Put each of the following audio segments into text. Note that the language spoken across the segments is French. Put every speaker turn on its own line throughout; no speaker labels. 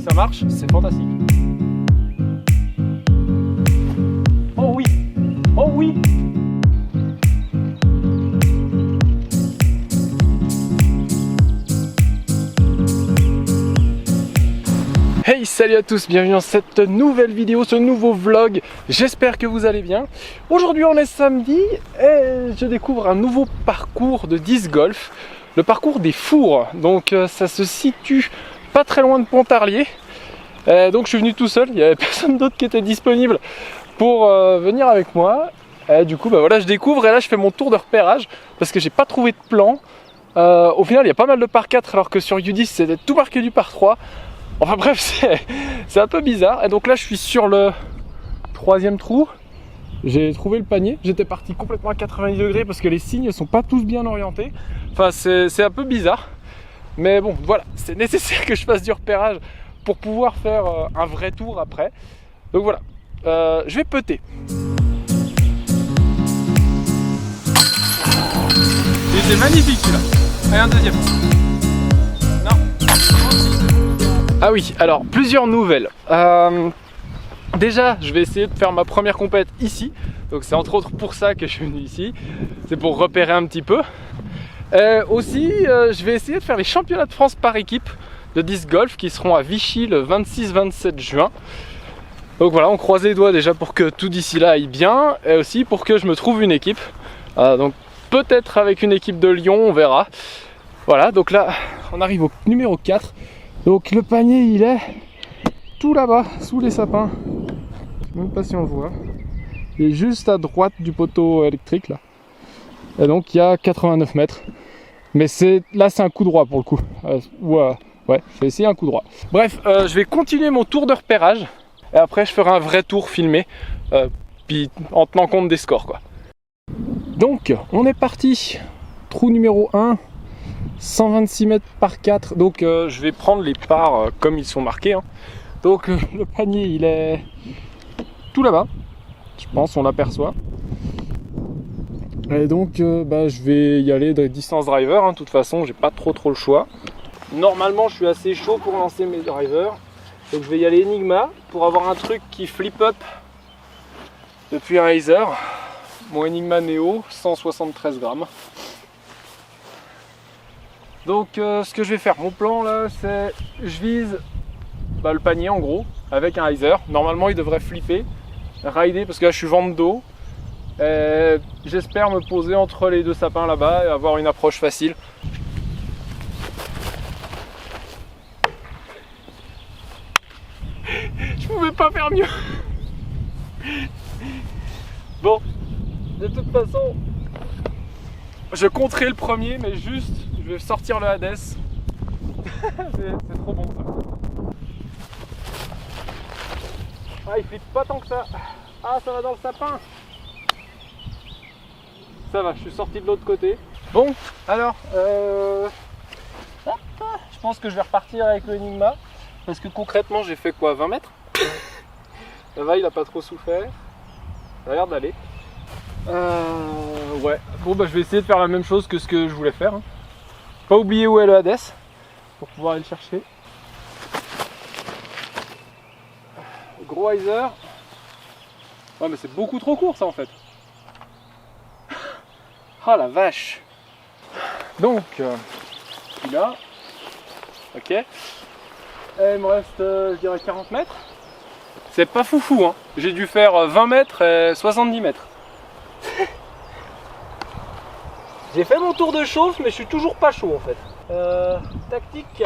ça marche, c'est fantastique. Oh oui, oh oui. Hey, salut à tous, bienvenue dans cette nouvelle vidéo, ce nouveau vlog. J'espère que vous allez bien. Aujourd'hui on est samedi et je découvre un nouveau parcours de disc golf, le parcours des Fours. Donc ça se situe pas très loin de Pontarlier. Donc je suis venu tout seul, il n'y avait personne d'autre qui était disponible pour venir avec moi. Et du coup bah voilà, je découvre et là je fais mon tour de repérage parce que j'ai pas trouvé de plan. Au final il y a pas mal de par 4 alors que sur U10 c'était tout marqué du par 3. Enfin bref, c'est un peu bizarre. Et donc là je suis sur le 3e trou. J'ai trouvé le panier. J'étais parti complètement à 90 degrés parce que les signes ne sont pas tous bien orientés. Enfin c'est un peu bizarre. Mais bon voilà, c'est nécessaire que je fasse du repérage pour pouvoir faire un vrai tour après. Donc voilà, je vais putter. Il était magnifique celui-là. Allez, un deuxième. Ah oui, alors plusieurs nouvelles. Déjà, je vais essayer de faire ma première compète ici. Donc c'est entre autres pour ça que je suis venu ici. C'est pour repérer un petit peu. Aussi, je vais essayer de faire les championnats de France par équipe de disc golf qui seront à Vichy le 26-27 juin. Donc voilà, on croise les doigts déjà pour que tout d'ici là aille bien. Et aussi pour que je me trouve une équipe. Donc peut-être avec une équipe de Lyon, on verra. Voilà, donc là, on arrive au numéro 4. Donc le panier il est tout là-bas, sous les sapins. Je sais même pas si on le voit. Il est juste à droite du poteau électrique là. Et donc il y a 89 mètres. Mais là c'est un coup droit pour le coup. Ouais, je vais essayer un coup droit. Bref, je vais continuer mon tour de repérage. Et après je ferai un vrai tour filmé. Puis en tenant compte des scores quoi. Donc on est parti. Trou numéro 1. 126 mètres par 4, donc je vais prendre les parts comme ils sont marqués. Hein. Donc le panier il est tout là-bas, je pense on l'aperçoit. Et donc je vais y aller de distance driver, hein. De toute façon j'ai pas trop le choix. Normalement je suis assez chaud pour lancer mes drivers, donc je vais y aller Enigma pour avoir un truc qui flip up depuis un Heiser. Mon Enigma Neo, 173 grammes. Donc ce que je vais faire, mon plan là, c'est je vise le panier en gros avec un Heiser. Normalement il devrait flipper, rider parce que là je suis vent de dos. J'espère me poser entre les deux sapins là-bas et avoir une approche facile. Je pouvais pas faire mieux. Bon, de toute façon, je compterai le premier, mais juste je vais sortir le Hades. C'est trop bon ça. Ah, il flippe pas tant que ça. Ah, ça va dans le sapin. Ça va, je suis sorti de l'autre côté. Bon, alors, je pense que je vais repartir avec le Enigma. Parce que concrètement, j'ai fait quoi, 20 mètres. Ça va, il a pas trop souffert. Ça a l'air d'aller. Ouais, bon je vais essayer de faire la même chose que ce que je voulais faire. Hein. Pas oublier où est le Hades pour pouvoir aller le chercher. Gros Heiser. Ouais mais c'est beaucoup trop court ça en fait. Ah la vache. Donc celui-là. Ok. Et il me reste je dirais 40 mètres. C'est pas foufou hein. J'ai dû faire 20 mètres et 70 mètres. J'ai fait mon tour de chauffe mais je suis toujours pas chaud en fait. Tactique.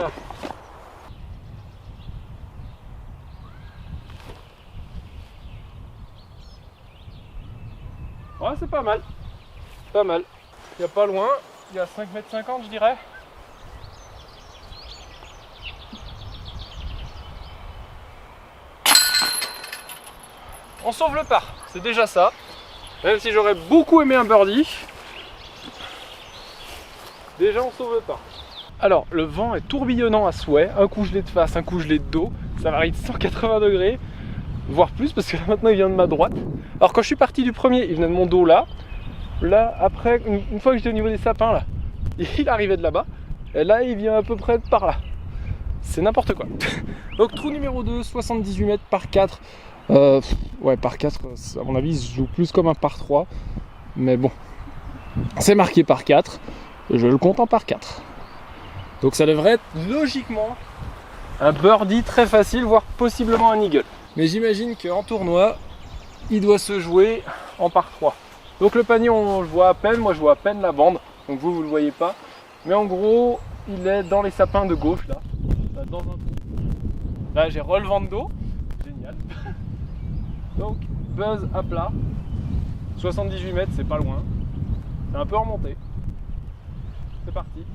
Ouais c'est pas mal. Pas mal. Il n'y a pas loin. Il y a 5,50 m je dirais. On sauve le par. C'est déjà ça. Même si j'aurais beaucoup aimé un birdie. Déjà on sauve le par. Alors le vent est tourbillonnant à souhait, un coup je l'ai de face, un coup je l'ai de dos, ça varie de 180 degrés, voire plus parce que là maintenant il vient de ma droite. Alors quand je suis parti du premier, il venait de mon dos là, après une fois que j'étais au niveau des sapins là, il arrivait de là-bas, et là il vient à peu près de par là. c'est n'importe quoi. Donc trou numéro 2, 78 mètres par 4. Ouais, par 4, à mon avis, il se joue plus comme un par 3. Mais bon, c'est marqué par 4. Je le compte en par 4. Donc ça devrait être logiquement un birdie très facile, voire possiblement un eagle. Mais j'imagine qu'en tournoi, il doit se jouer en par 3. Donc le panier, on le voit à peine. Moi, je vois à peine la bande. Donc vous le voyez pas. Mais en gros, il est dans les sapins de gauche, là. Dans un trou. Là, j'ai relevant de dos. Génial. Donc, buzz à plat. 78 mètres, c'est pas loin. C'est un peu remonté. C'est parti.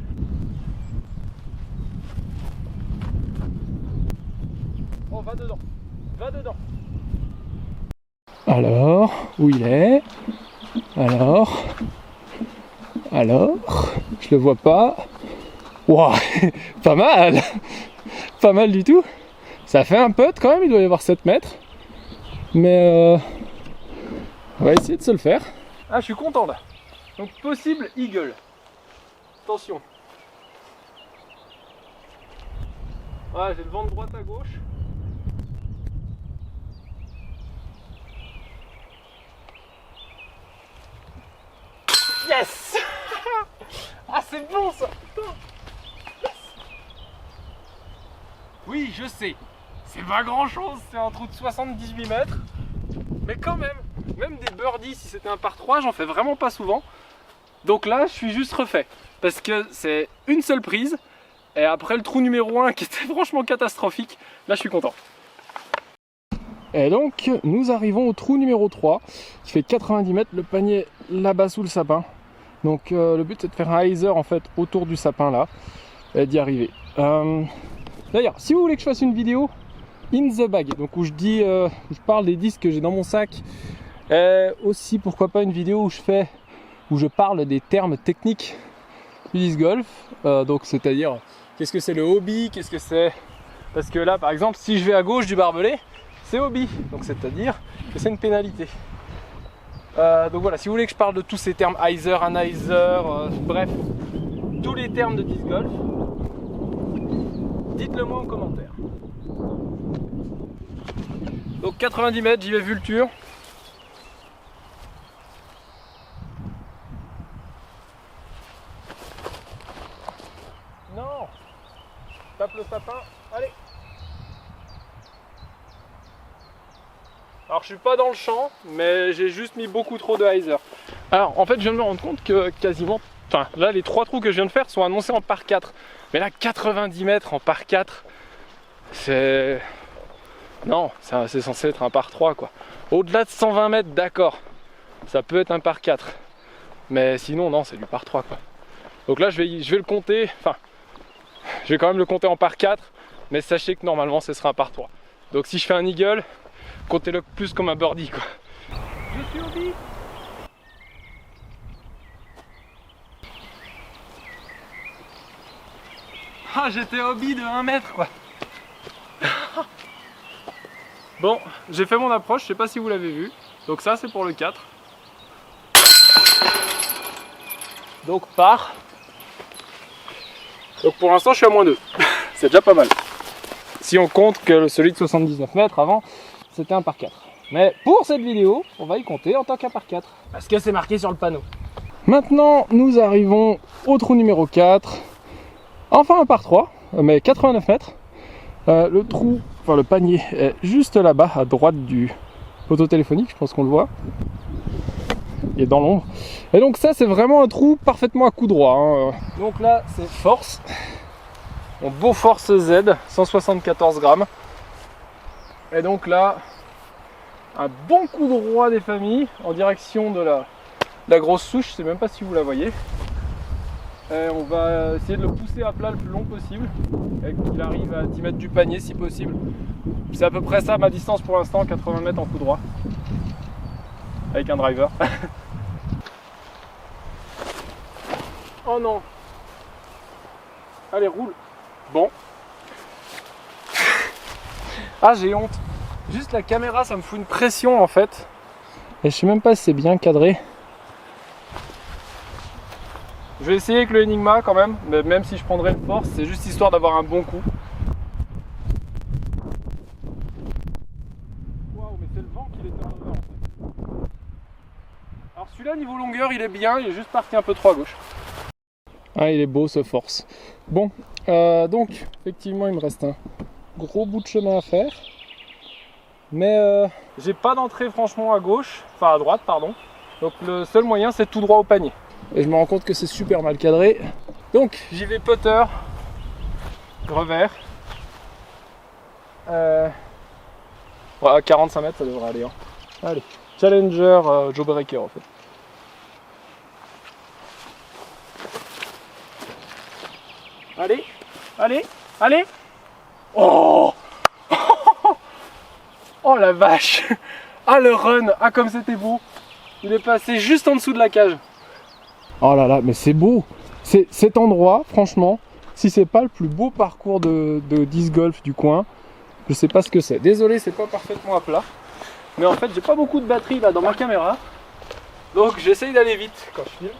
Oh, va dedans. Va dedans. Alors, où il est? Alors, je le vois pas. Waouh, pas mal. Pas mal du tout. Ça fait un putt quand même, il doit y avoir 7 mètres. Mais on va essayer de se le faire. Ah, je suis content là. Donc possible eagle. Attention. Ah, j'ai le vent de droite à gauche. Yes. Ah, c'est bon ça. Yes. Oui, je sais. C'est pas grand chose, c'est un trou de 78 mètres. Mais quand même des birdies, si c'était un par 3, j'en fais vraiment pas souvent. Donc là, je suis juste refait. Parce que c'est une seule prise. Et après le trou numéro 1 qui était franchement catastrophique, là je suis content. Et donc, nous arrivons au trou numéro 3, qui fait 90 mètres, le panier là-bas sous le sapin. Donc le but c'est de faire un hyzer en fait autour du sapin là, et d'y arriver. D'ailleurs, si vous voulez que je fasse une vidéo in the bag, donc où je dis, je parle des disques que j'ai dans mon sac, et aussi pourquoi pas une vidéo où je parle des termes techniques du disc golf, donc c'est-à-dire qu'est-ce que c'est le hobby, qu'est-ce que c'est, parce que là par exemple si je vais à gauche du barbelé, c'est hobby, donc c'est-à-dire que c'est une pénalité. Donc voilà, si vous voulez que je parle de tous ces termes, hyzer, anhyzer, bref, tous les termes de disc golf, dites-le moi en commentaire. Donc 90 mètres, j'y vais vulture. Non, tape le sapin, allez. Alors je suis pas dans le champ, mais j'ai juste mis beaucoup trop de hyzer. Alors en fait je viens de me rendre compte que quasiment, enfin là les 3 trous que je viens de faire sont annoncés en par 4. Mais là 90 mètres en par 4, c'est... Non, c'est censé être un par 3 quoi. Au-delà de 120 mètres, d'accord, ça peut être un par 4. Mais sinon non, c'est du par 3 quoi. Donc là je vais le compter, enfin je vais quand même le compter en par 4, mais sachez que normalement ce sera un par 3. Donc si je fais un eagle, comptez-le plus comme un birdie quoi. Je suis hobby. Ah, j'étais hobby de 1 mètre quoi. Bon, j'ai fait mon approche, je sais pas si vous l'avez vu. Donc ça c'est pour le 4. Donc par. Donc pour l'instant je suis à -2. C'est déjà pas mal. Si on compte que celui de 79 mètres avant, c'était un par 4. Mais pour cette vidéo, on va y compter en tant qu'un par 4. Parce que c'est marqué sur le panneau. Maintenant, nous arrivons au trou numéro 4. Enfin un par 3, mais 89 mètres. Le trou, enfin le panier est juste là-bas, à droite du poteau téléphonique, je pense qu'on le voit. Il est dans l'ombre. Et donc ça, c'est vraiment un trou parfaitement à coup droit. Hein. Donc là, c'est force. Mon beau force Z, 174 grammes. Et donc là, un bon coup droit des familles en direction de la grosse souche, je sais même pas si vous la voyez. Et on va essayer de le pousser à plat le plus long possible et qu'il arrive à 10 mètres du panier si possible. C'est à peu près ça ma distance pour l'instant, 80 mètres en coup droit. Avec un driver. Oh non. Allez, roule. Bon. Ah, j'ai honte. Juste la caméra, ça me fout une pression en fait. Et je sais même pas si c'est bien cadré. Je vais essayer avec le Enigma quand même, mais même si je prendrais le force, c'est juste histoire d'avoir un bon coup. avant qu'il était en over en fait. Alors celui-là niveau longueur il est bien, il est juste parti un peu trop à gauche. Ah il est beau ce force. Bon, donc effectivement il me reste un gros bout de chemin à faire. Mais j'ai pas d'entrée franchement à gauche, enfin à droite pardon. Donc le seul moyen c'est tout droit au panier. Et je me rends compte que c'est super mal cadré. Donc j'y vais putter, revers. Voilà, 45 mètres ça devrait aller. Hein. Allez, Challenger Joe Breaker en fait. Allez, allez, allez. Oh oh la vache. Ah le run, ah comme c'était beau. Il est passé juste en dessous de la cage. Oh là là, mais c'est beau. Cet endroit, franchement, si c'est pas le plus beau parcours de disc golf du coin, je sais pas ce que c'est. Désolé, c'est pas parfaitement à plat. Mais en fait, j'ai pas beaucoup de batterie là dans ma caméra. Donc j'essaye d'aller vite quand je filme.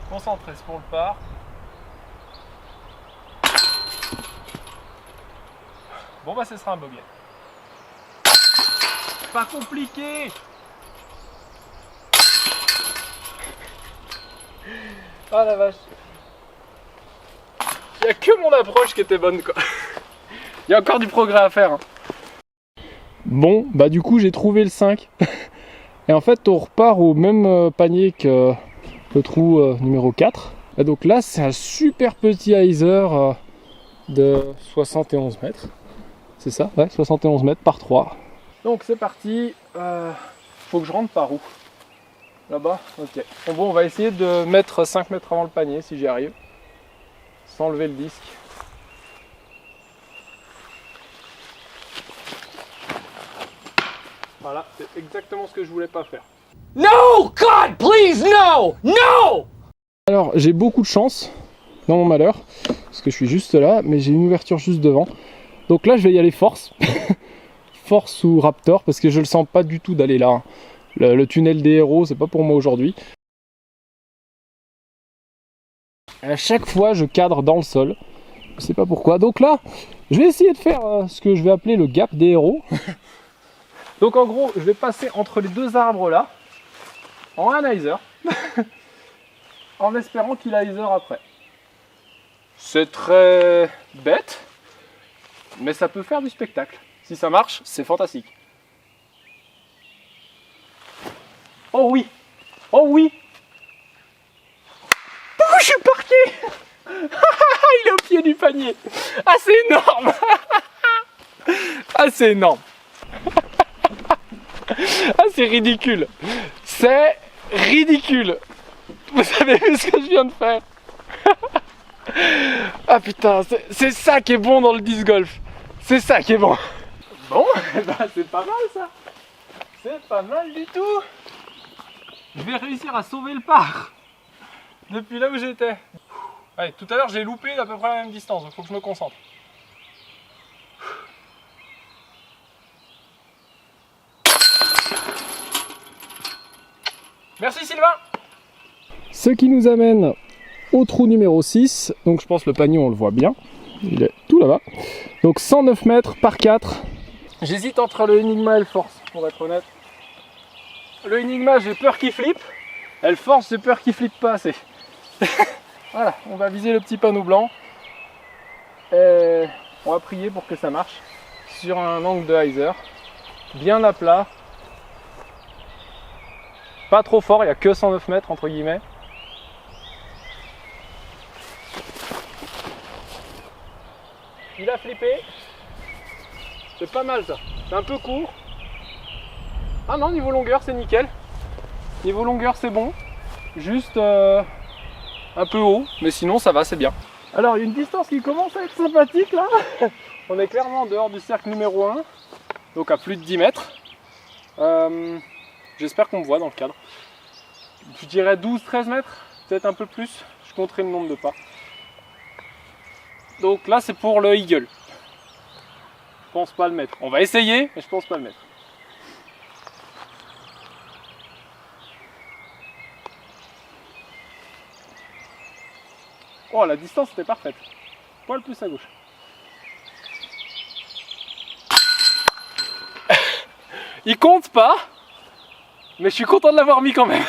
Concentré pour le par. Bon bah ce sera un bogey. Pas compliqué. Ah la vache. Il n'y a que mon approche qui était bonne quoi. Il y a encore du progrès à faire. Hein. Bon bah du coup j'ai trouvé le 5. Et en fait on repart au même panier que le trou numéro 4. Et donc là c'est un super petit hyzer de 71 mètres. C'est ça, ouais, 71 mètres par 3. Donc c'est parti. Faut que je rentre par où? Là-bas? Ok. Bon, on va essayer de mettre 5 mètres avant le panier si j'y arrive. Sans lever le disque. Voilà, c'est exactement ce que je voulais pas faire.
No, God, please, no, no!
Alors, j'ai beaucoup de chance dans mon malheur, parce que je suis juste là, mais j'ai une ouverture juste devant. Donc là, je vais y aller force. Force ou Raptor, parce que je le sens pas du tout d'aller là. Hein. Le tunnel des héros, c'est pas pour moi aujourd'hui. À chaque fois, je cadre dans le sol. Je sais pas pourquoi. Donc là, je vais essayer de faire ce que je vais appeler le gap des héros. Donc en gros, je vais passer entre les deux arbres là, en un hyzer, en espérant qu'il a hyzer après. C'est très bête, mais ça peut faire du spectacle. Si ça marche, c'est fantastique. Oh oui! Oh oui! Pourquoi je suis parqué? Il est au pied du panier. Ah c'est énorme. Ah c'est énorme. Ah c'est ridicule. C'est ridicule. Vous avez vu ce que je viens de faire? Ah putain, c'est ça qui est bon dans le disc golf. C'est ça qui est bon. Bon, bah, c'est pas mal ça. C'est pas mal du tout. Je vais réussir à sauver le par. Depuis là où j'étais. Allez, tout à l'heure j'ai loupé d'à peu près la même distance, donc il faut que je me concentre. Merci Sylvain. Ce qui nous amène au trou numéro 6. Donc je pense le panier on le voit bien. Il est tout là-bas. Donc 109 mètres par 4. J'hésite entre le Enigma et le Force, pour être honnête. Le Enigma j'ai peur qu'il flippe. Et le Force j'ai peur qu'il flippe pas assez. Voilà, on va viser le petit panneau blanc. Et on va prier pour que ça marche. Sur un angle de hyzer. Bien à plat. Pas trop fort, il n'y a que 109 mètres entre guillemets. Il a flippé. C'est pas mal ça. C'est un peu court. Ah non, niveau longueur c'est nickel. Niveau longueur c'est bon. Juste un peu haut, mais sinon ça va, c'est bien. Alors il y a une distance qui commence à être sympathique là. On est clairement en dehors du cercle numéro 1. Donc à plus de 10 mètres. J'espère qu'on me voit dans le cadre. Je dirais 12-13 mètres, peut-être un peu plus. Je compterai le nombre de pas. Donc là c'est pour le eagle. Je pense pas le mettre. On va essayer, mais je pense pas le mettre. Oh la distance était parfaite. poil plus à gauche. Il compte pas, mais je suis content de l'avoir mis quand même.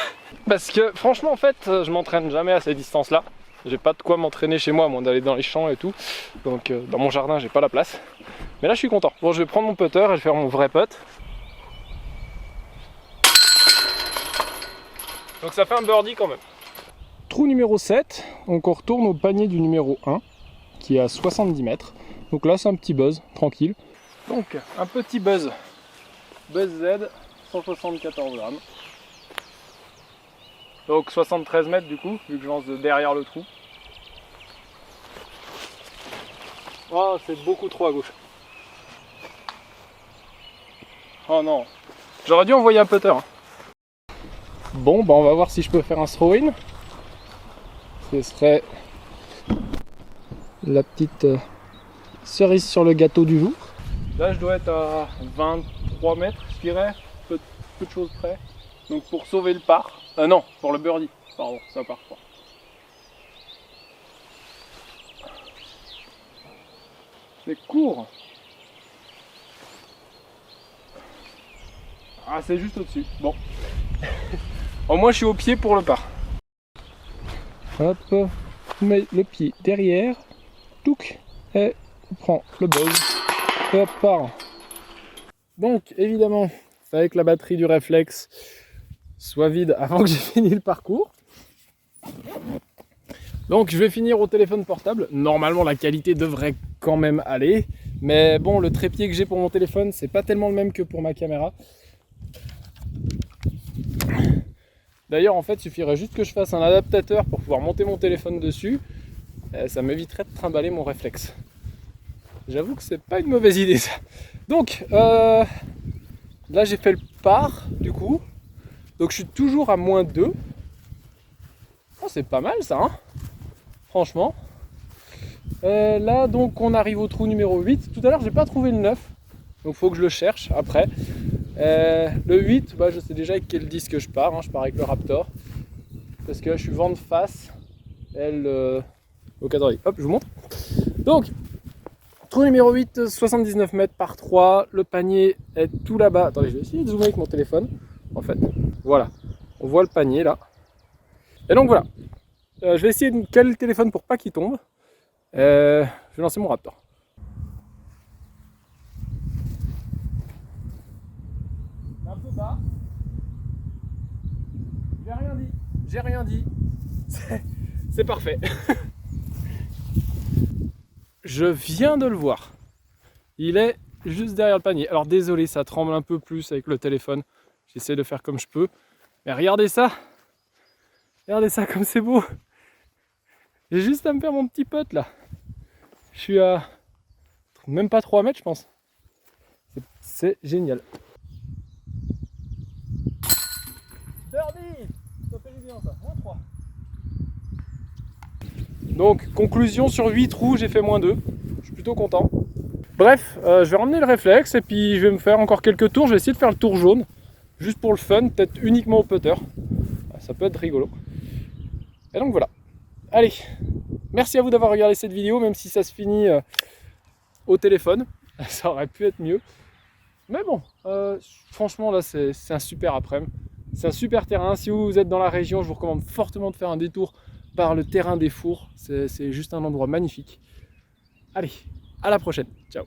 Parce que franchement en fait je m'entraîne jamais à ces distances là. J'ai pas de quoi m'entraîner chez moi, à moins d'aller dans les champs et tout. Donc dans mon jardin j'ai pas la place. Mais là je suis content. Bon, je vais prendre mon putter et je vais faire mon vrai putt. Donc ça fait un birdie quand même. Trou numéro 7, donc on retourne au panier du numéro 1 qui est à 70 mètres. Donc là c'est un petit buzz, tranquille. Donc un petit buzz. Buzz Z, 174 grammes. Donc 73 mètres du coup, vu que je lance de derrière le trou. Oh, c'est beaucoup trop à gauche. Oh non, j'aurais dû envoyer un putter. Bon, bah on va voir si je peux faire un throw-in. Ce serait la petite cerise sur le gâteau du jour. Là, je dois être à 23 mètres, je dirais, peu de choses près. Donc pour sauver le par, non, pour le birdie, pardon, ça part pas. C'est court. Ah, c'est juste au-dessus. Bon. Au moins, je suis au pied pour le par. Hop, on met le pied derrière, touc, et on prend le buzz, et hop, part. Donc, évidemment, c'est avec la batterie du réflexe soit vide avant que j'ai fini le parcours. Donc, je vais finir au téléphone portable. Normalement, la qualité devrait quand même aller, mais bon, le trépied que j'ai pour mon téléphone, c'est pas tellement le même que pour ma caméra. D'ailleurs, en fait, il suffirait juste que je fasse un adaptateur pour pouvoir monter mon téléphone dessus. Ça m'éviterait de trimballer mon réflexe. J'avoue que c'est pas une mauvaise idée ça. Donc, là j'ai fait le par, du coup. Donc je suis toujours à -2. Oh, c'est pas mal ça, hein, franchement. Là, donc, on arrive au trou numéro 8. Tout à l'heure, j'ai pas trouvé le 9. Donc, faut que je le cherche après. Le 8, bah, je sais déjà avec quel disque je pars, hein. Je pars avec le Raptor parce que là, je suis vent de face. Donc attendez, hop, je vous montre. Donc, trou numéro 8, 79 mètres par 3. Le panier est tout là-bas. Attendez, je vais essayer de zoomer avec mon téléphone. En fait, voilà, on voit le panier là. Et donc voilà, je vais essayer de caler le téléphone pour pas qu'il tombe. Je vais lancer mon Raptor. Un peu bas. J'ai rien dit. C'est parfait. Je viens de le voir. Il est juste derrière le panier. Alors désolé, ça tremble un peu plus avec le téléphone. J'essaie de faire comme je peux. Mais regardez ça. Regardez ça comme c'est beau. J'ai juste à me faire mon petit putt là. Je suis à même pas 3 mètres je pense. C'est génial. Birdie! Ça fait du bien ça. -3. Donc conclusion, sur 8 trous j'ai fait -2. Je suis plutôt content. Bref, je vais ramener le réflexe et puis je vais me faire encore quelques tours. Je vais essayer de faire le tour jaune. Juste pour le fun, peut-être uniquement au putter. Ça peut être rigolo. Et donc voilà. Allez, merci à vous d'avoir regardé cette vidéo, même si ça se finit au téléphone. Ça aurait pu être mieux. Mais bon, franchement là c'est un super après-midi. C'est un super terrain. Si vous êtes dans la région, je vous recommande fortement de faire un détour par le terrain des Fours. C'est juste un endroit magnifique. Allez, à la prochaine. Ciao.